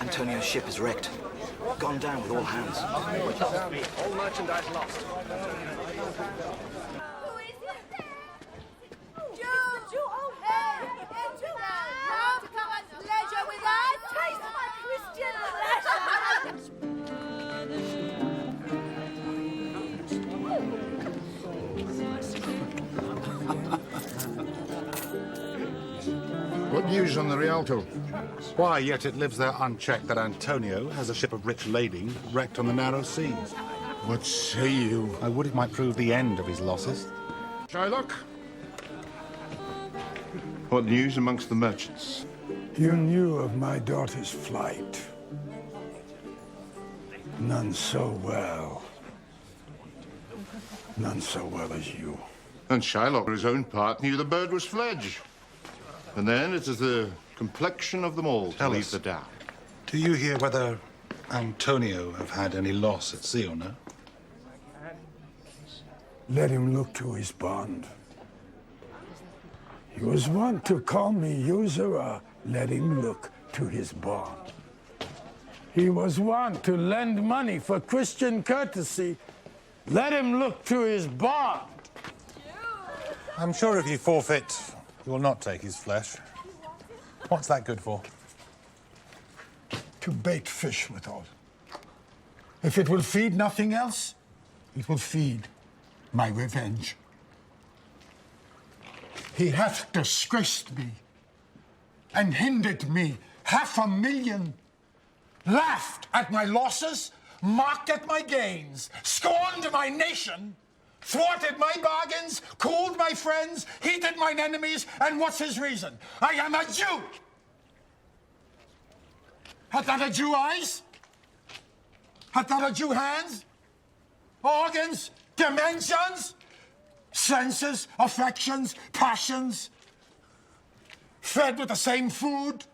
Antonio's ship is wrecked. Gone down with all hands. All merchandise lost. What news on the Rialto? Why, yet it lives there unchecked that Antonio has a ship of rich lading wrecked on the narrow seas. What say you? I would it might prove the end of his losses. Shylock? What news amongst the merchants? You knew of my daughter's flight. None so well. None so well as you. And Shylock, for his own part, knew the bird was Fledge. And then it is the complexion of them all to leave the doubt. Do you hear whether Antonio have had any loss at sea or no? Let him look to his bond. He was wont to call me usurer. Let him look to his bond. He was wont to lend money for Christian courtesy. Let him look to his bond. I'm sure if you forfeit, you will not take his flesh. What's that good for? To bait fish withal. If it will feed nothing else, it will feed my revenge. He hath disgraced me and hindered me 500,000, laughed at my losses, mocked at my gains, scorned my nation, thwarted my bargains, cooled my friends, heated mine enemies, and what's his reason? I am a Jew! Hath not a Jew eyes? Hath not a Jew hands? Organs? Dimensions? Senses? Affections? Passions? Fed with the same food?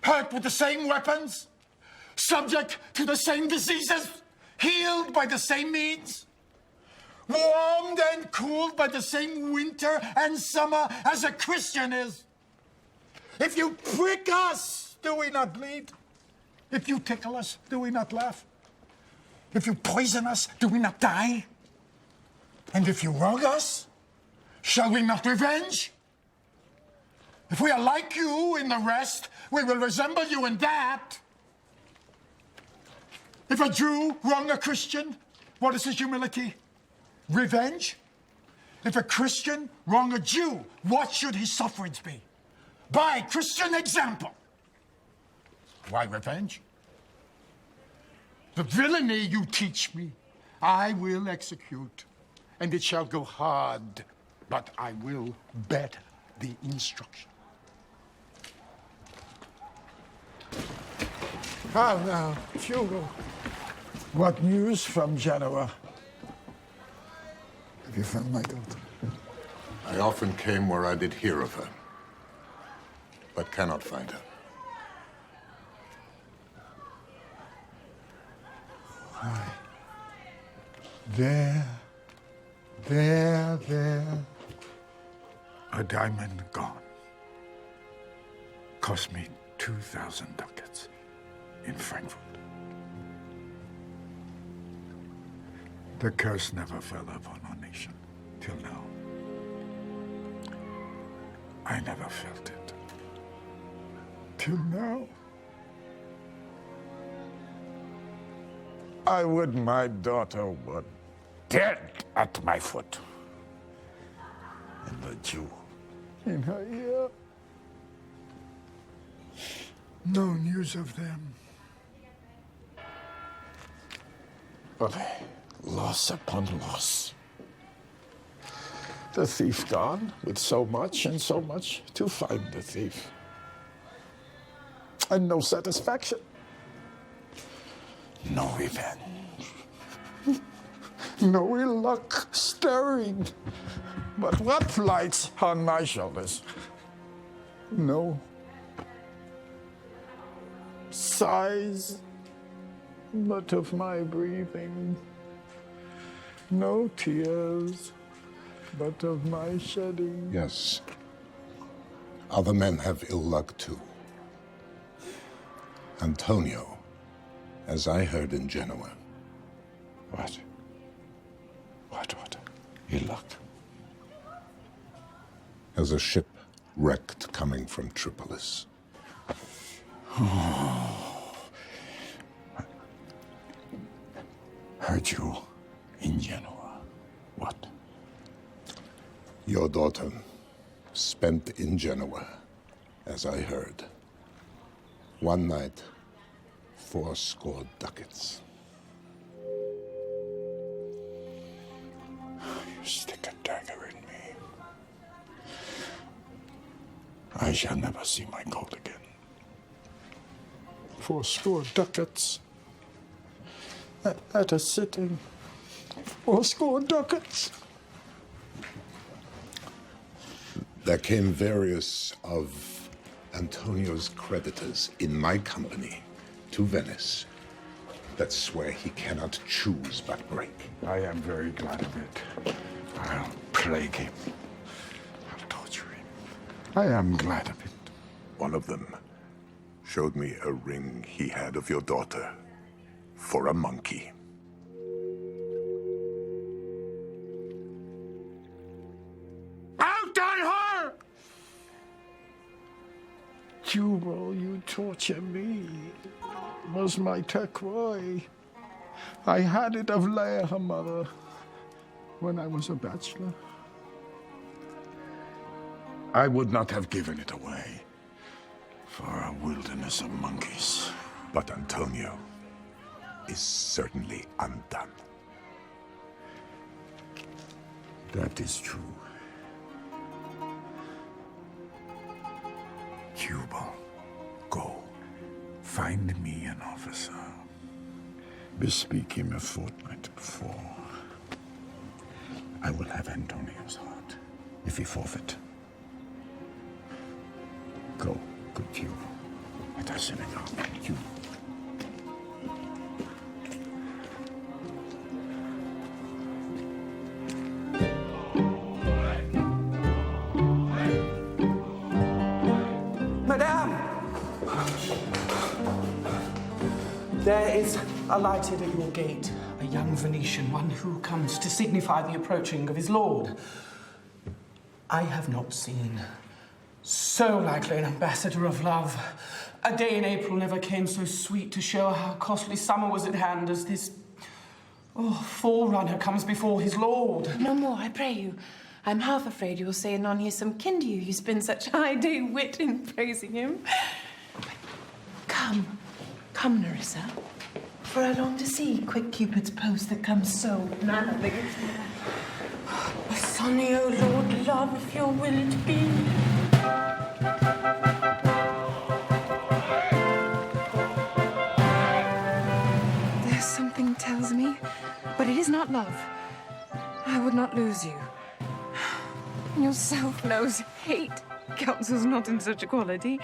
Hurt with the same weapons? Subject to the same diseases? Healed by the same means? Warmed and cooled by the same winter and summer as a Christian is? If you prick us, do we not bleed? If you tickle us, do we not laugh? If you poison us, do we not die? And if you wrong us, shall we not revenge? If we are like you in the rest, we will resemble you in that. If a Jew wrong a Christian, what is his humility? Revenge? If a Christian wrong a Jew, what should his sufferance be? By Christian example. Why revenge? The villainy you teach me, I will execute, and it shall go hard, but I will better the instruction. How now, Hugo? What news from Genoa? Have you found my daughter? I often came where I did hear of her, but cannot find her. Why? There. A diamond gone. Cost me 2,000 ducats in Frankfurt. The curse never fell upon our nation till now. I never felt it. Till now. I would my daughter were dead at my foot. And the Jew in her ear. No news of them. But loss upon loss. The thief gone with so much and so much to find the thief. And no satisfaction. No revenge. No ill luck stirring. But what lights on my shoulders? No sighs, but of my breathing. No tears, but of my shedding. Yes. Other men have ill luck too. Antonio, as I heard in Genoa. What? Ill luck. Has a ship wrecked coming from Tripolis. Heard you in Genoa. What? Your daughter spent in Genoa, as I heard. One night, 80 ducats. You stick a dagger in me. I shall never see my gold again. 80 ducats. At a sitting. 80 ducats. There came various of Antonio's creditors in my company to Venice that swear he cannot choose but break. I am very glad of it. I'll plague him. I'll torture him. I am glad of it. One of them showed me a ring he had of your daughter for a monkey. Out on her! Jubal, you torture me. Was my cry. I had it of Leia, her mother, when I was a bachelor. I would not have given it away for a wilderness of monkeys. But Antonio is certainly undone. That is true. Jubal, go. Find me an officer. Bespeak him a fortnight before. I will have Antonio's heart, if he forfeit. Go, good Jubal. At our synagogue, you. There is alighted at your gate a young Venetian, one who comes to signify the approaching of his lord. I have not seen so likely an ambassador of love. A day in April never came so sweet to show how costly summer was at hand as this forerunner comes before his lord. No more, I pray you. I'm half afraid you will say anon he is some kin to you. You spend such high day wit in praising him. Come, Nerissa. For I long to see quick Cupid's post that comes so manly. Sonny, O Lord, love, if you're willing to be. There's something tells me, but it is not love. I would not lose you. Yourself knows hate counsels not in such a quality.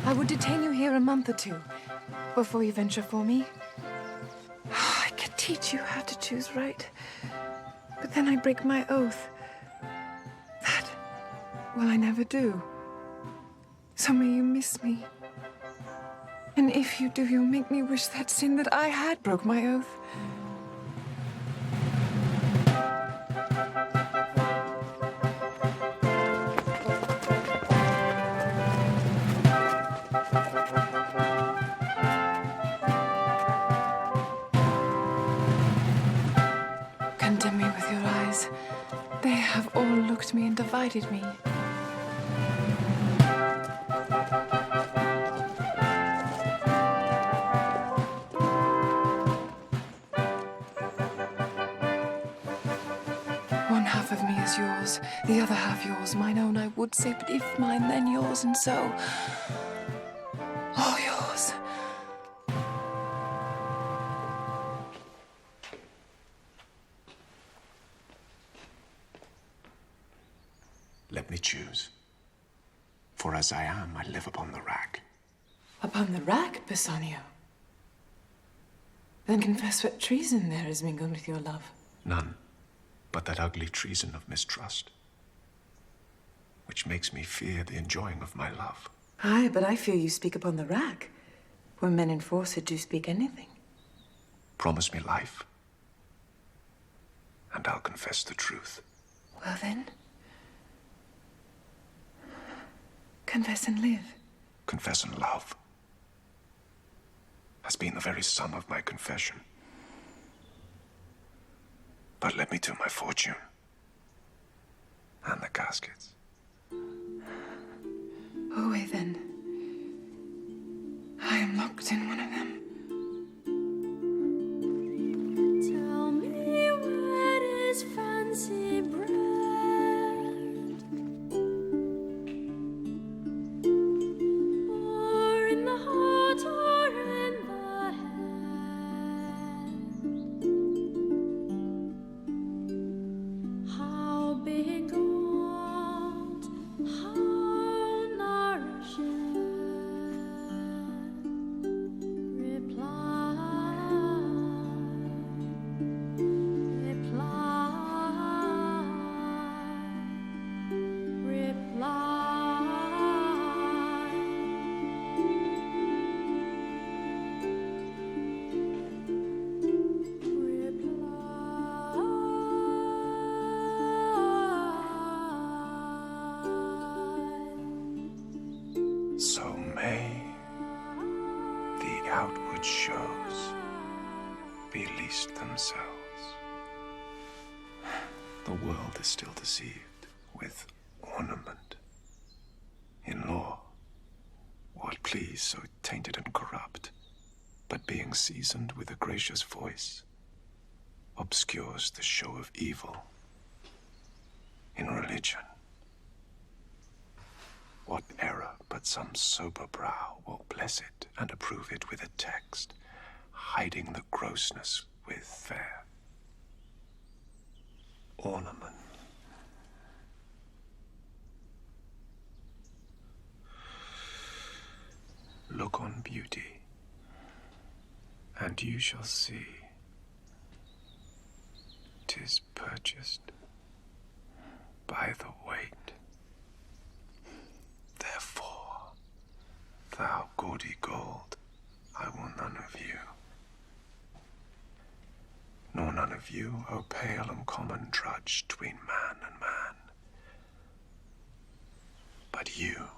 I would detain you here a month or two before you venture for me. I could teach you how to choose right, but then I break my oath. That will I never do. So may you miss me. And if you do, you'll make me wish that sin that I had broke my oath. Condemn me with your eyes. They have all looked me and divided me. One half of me is yours, the other half yours, mine own I would say, but if mine, then yours, and so all yours. Let me choose. For as I am, I live upon the rack. Upon the rack, Bassanio? Then confess what treason there is mingled with your love. None, but that ugly treason of mistrust, which makes me fear the enjoying of my love. Aye, but I fear you speak upon the rack, where men enforced do speak anything. Promise me life, and I'll confess the truth. Well then, confess and live. Confess and love has been the very sum of my confession. But let me to my fortune and the caskets. Away then. I am locked in one of them. Tell me what is fancy bred, or in the heart or in the head. How big ought, how nourishing. So may the outward shows be least themselves. The world is still deceived with ornament. In law, what please so tainted and corrupt, but being seasoned with a gracious voice, obscures the show of evil. In religion, what error but some sober brow will bless it and approve it with a text, hiding the grossness with fair ornament. Look on beauty, and you shall see 'tis purchased by the weight. Therefore, thou gaudy gold, I will none of you, nor none of you, O pale and common drudge tween man and man, but you,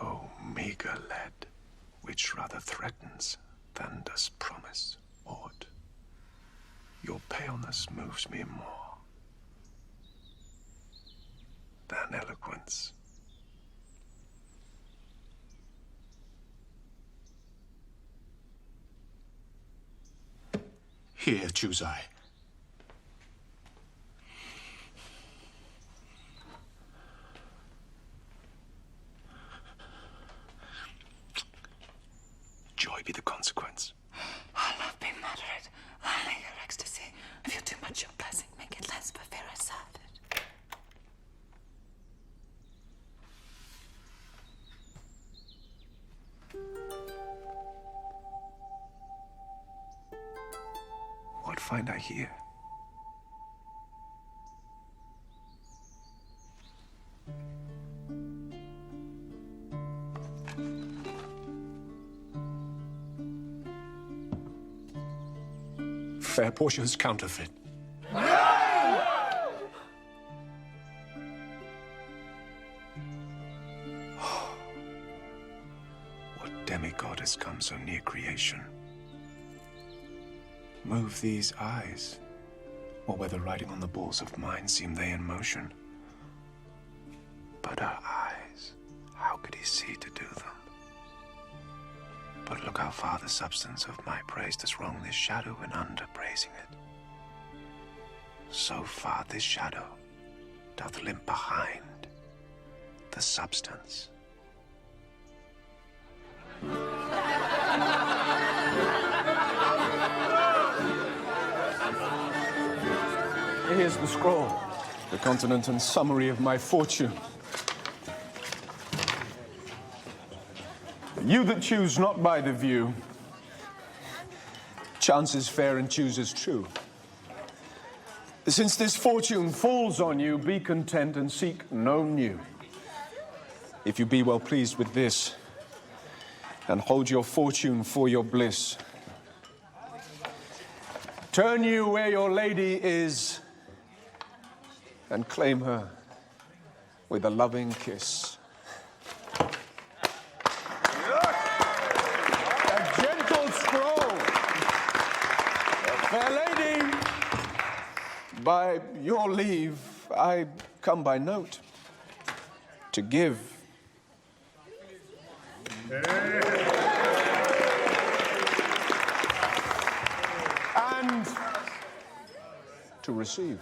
O meager lead, which rather threatens than does promise aught. Your paleness moves me more than eloquence. Here choose I. Joy be the consequence. Our love be moderate. Only your ecstasy. If you too much your blessing, make it less, but fear I serve it. What find I here? Fair Portia's counterfeit. What demigod has come so near creation? Move these eyes, or whether riding on the balls of mine seem they in motion. But her eyes, how could he see to do them? But look how far the substance of my praise does wrong this shadow in underpraising it. So far this shadow doth limp behind the substance. Here's the scroll. The continent and summary of my fortune. You that choose not by the view, chance is fair and chooses true. Since this fortune falls on you, be content and seek no new. If you be well pleased with this, and hold your fortune for your bliss, turn you where your lady is, and claim her with a loving kiss. A gentle scroll, fair lady, by your leave, I come by note to give. And to receive.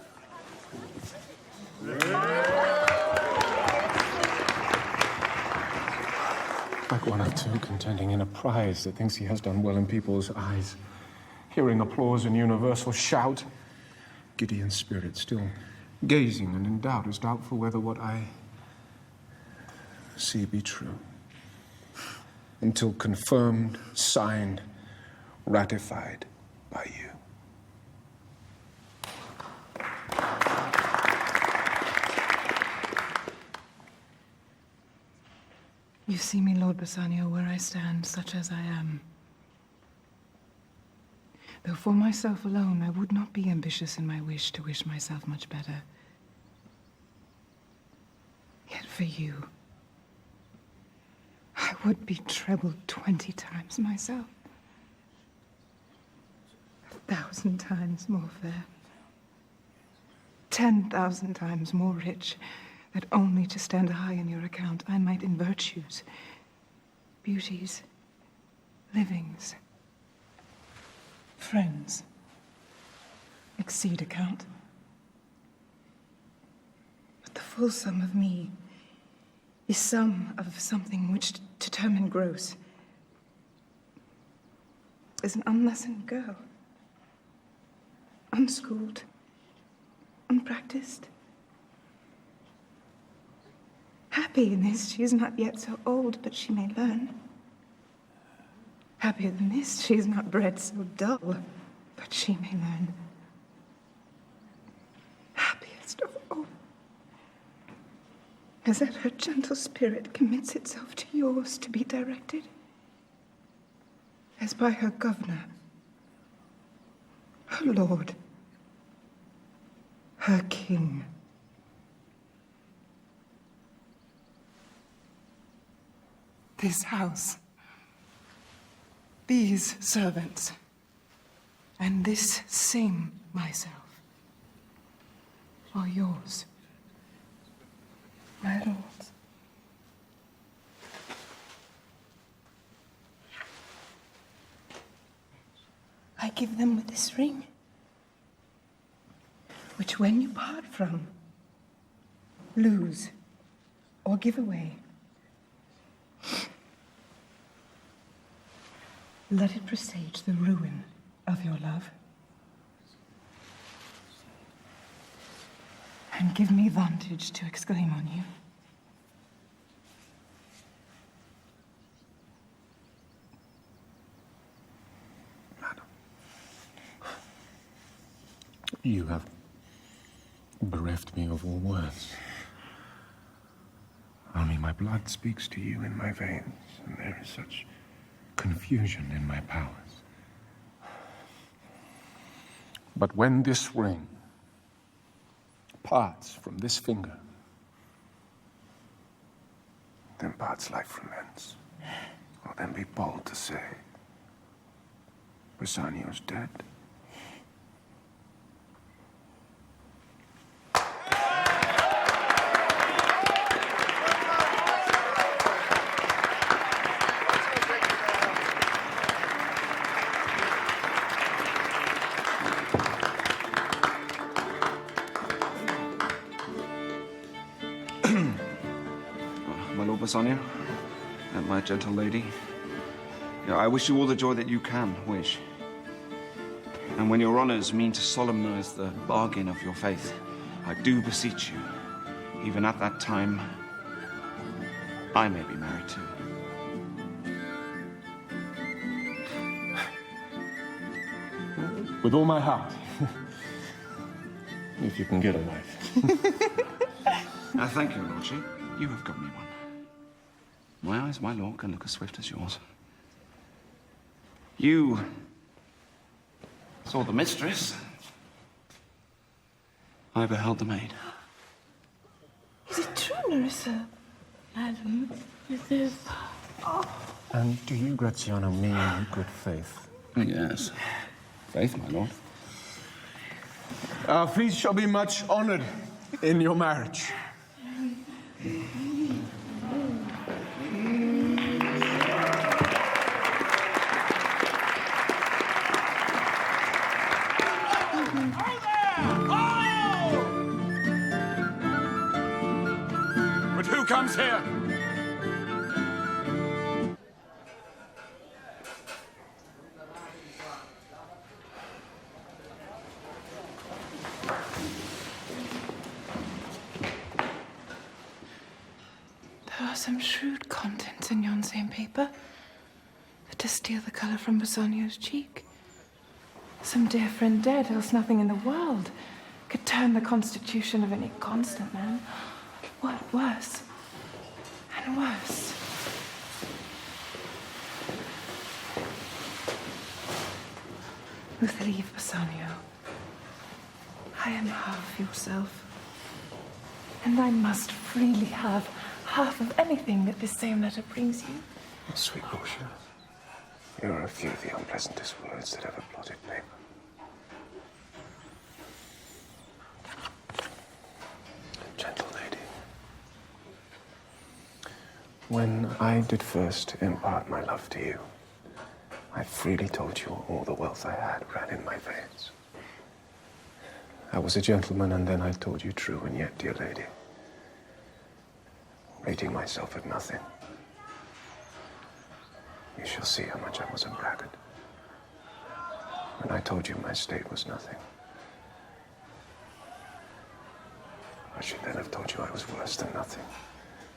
Like one or two contending in a prize that thinks he has done well in people's eyes, hearing applause and universal shout, giddy in spirit, still gazing and in doubt, as doubtful whether what I see be true, until confirmed, signed, ratified by you. You see me, Lord Bassanio, where I stand, such as I am. Though for myself alone, I would not be ambitious in my wish to wish myself much better. Yet for you, I would be trebled 20 times myself. 1,000 times more fair. 10,000 times more rich, that only to stand high in your account I might in virtues, beauties, livings, friends, exceed account. But the full sum of me is sum of something which, to term gross, is an unlessoned girl, unschooled, unpracticed. Happy in this, she is not yet so old, but she may learn. Happier than this, she is not bred so dull, but she may learn. Happiest of all is that her gentle spirit commits itself to yours to be directed, as by her governor, her lord, her king. This house, these servants, and this same myself are yours, my lords. I give them with this ring, which when you part from, lose, or give away, let it presage the ruin of your love, and give me vantage to exclaim on you. Madam, you have bereft me of all words. Only my blood speaks to you in my veins, and there is such confusion in my powers. But when this ring parts from this finger, then parts life from thence. I'll then be bold to say, Bassanio's dead. Bassanio, and my gentle lady, I wish you all the joy that you can wish. And when your honors mean to solemnize the bargain of your faith, I do beseech you, even at that time, I may be married too. With all my heart. If you can get a wife. Thank you, Lordship. You have got me one. My eyes, my lord, can look as swift as yours. You saw the mistress. I beheld the maid. Is it true, Nerissa? Madam, it is. And do you, Graziano, mean good faith? Yes. Faith, my lord. Our feast shall be much honored in your marriage. But who comes here? There are some shrewd contents in yon same paper that to steal the colour from Bassanio's cheek. Some dear friend dead, else nothing in the world could turn the constitution of any constant man. What worse and worse. With leave, Bassanio, I am half yourself, and I must freely have half of anything that this same letter brings you. Sweet Portia, here are a few of the unpleasantest words that ever blotted paper. Gentle lady, when I did first impart my love to you, I freely told you all the wealth I had ran in my veins. I was a gentleman, and then I told you true, and yet, dear lady, rating myself at nothing, you shall see how much I was a braggart. When I told you my state was nothing, I should then have told you I was worse than nothing.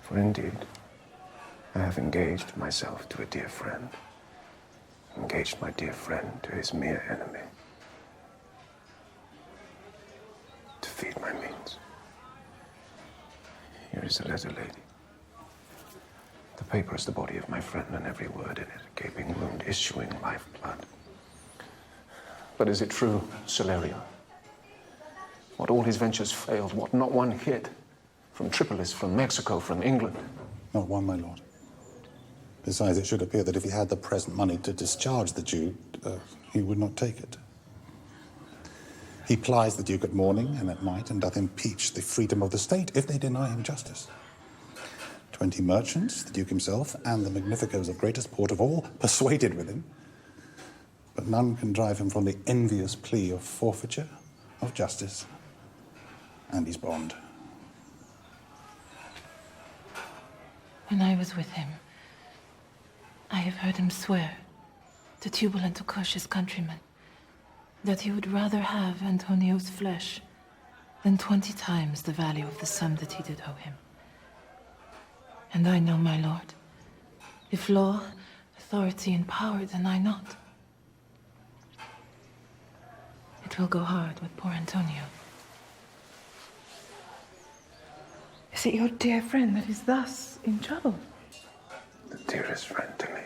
For indeed, I have engaged myself to a dear friend, engaged my dear friend to his mere enemy, to feed my means. Here is the letter, lady. The paper is the body of my friend, and every word in it a gaping wound issuing lifeblood. But is it true, Celerio? What all his ventures failed, what not one hit, from Tripolis, from Mexico, from England? Not one, my lord. Besides, it should appear that if he had the present money to discharge the Jew, he would not take it. He plies the Duke at morning and at night, and doth impeach the freedom of the state if they deny him justice. 20 merchants, the Duke himself, and the magnificos of greatest port of all, persuaded with him. But none can drive him from the envious plea of forfeiture, of justice, and his bond. When I was with him, I have heard him swear to Tubal and to Cush, his countrymen, that he would rather have Antonio's flesh than 20 times the value of the sum that he did owe him. And I know, my lord, if law, authority, and power deny not, it will go hard with poor Antonio. Is it your dear friend that is thus in trouble? The dearest friend to me.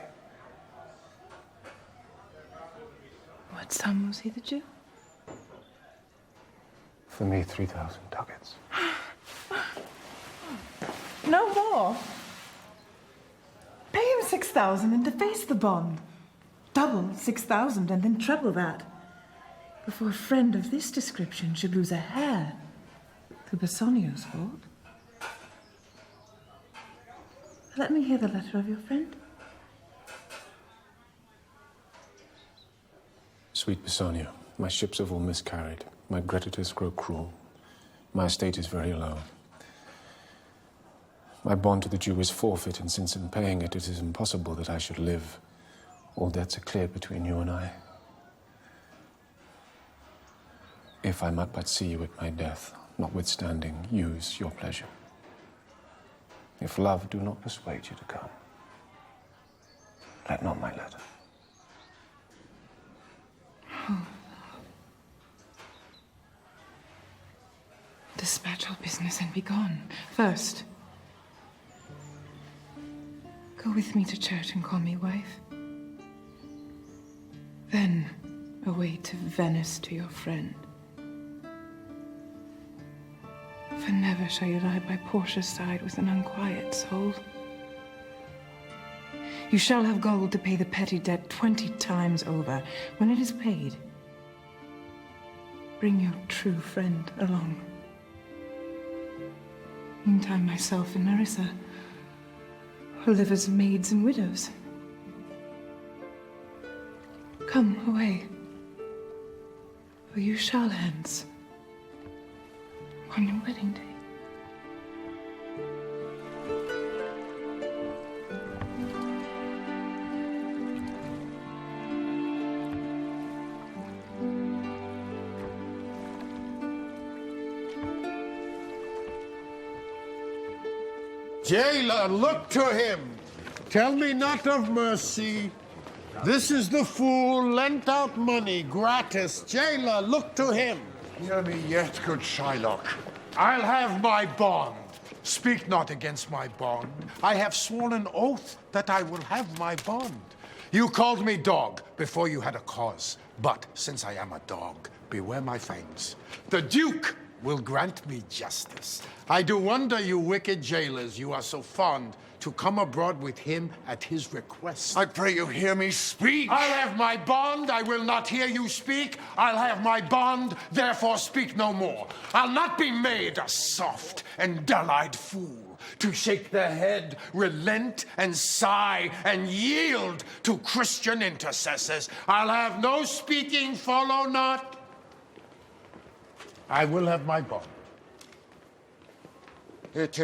What sum was he the Jew? For me, 3,000 ducats. No more. Pay him 6,000 and deface the bond. Double 6,000 and then treble that. Before a friend of this description should lose a hair through Bassanio's fault. Let me hear the letter of your friend. Sweet Bassanio, my ships have all miscarried. My creditors grow cruel. My estate is very low. My bond to the Jew is forfeit, and since in paying it, it is impossible that I should live. All debts are cleared between you and I. If I might but see you at my death, notwithstanding, use your pleasure. If love do not persuade you to come, let not my letter. Oh. Dispatch all business and be gone. First, go with me to church and call me wife. Then, away to Venice to your friend. For never shall you lie by Portia's side with an unquiet soul. You shall have gold to pay the petty debt 20 times over. When it is paid, bring your true friend along. Meantime, myself and Nerissa will live as maids and widows. Come away, for you shall hence on your wedding day. Jailer, look to him. Tell me not of mercy. This is the fool lent out money gratis. Jailer, look to him. Hear me yet, good Shylock. I'll have my bond. Speak not against my bond. I have sworn an oath that I will have my bond. You called me dog before you had a cause. But since I am a dog, beware my fangs. The Duke will grant me justice. I do wonder, you wicked jailers, you are so fond to come abroad with him at his request. I pray you hear me speak. I'll have my bond, I will not hear you speak. I'll have my bond, therefore speak no more. I'll not be made a soft and dull-eyed fool to shake the head, relent and sigh and yield to Christian intercessors. I'll have no speaking, follow not. I will have my bond. It is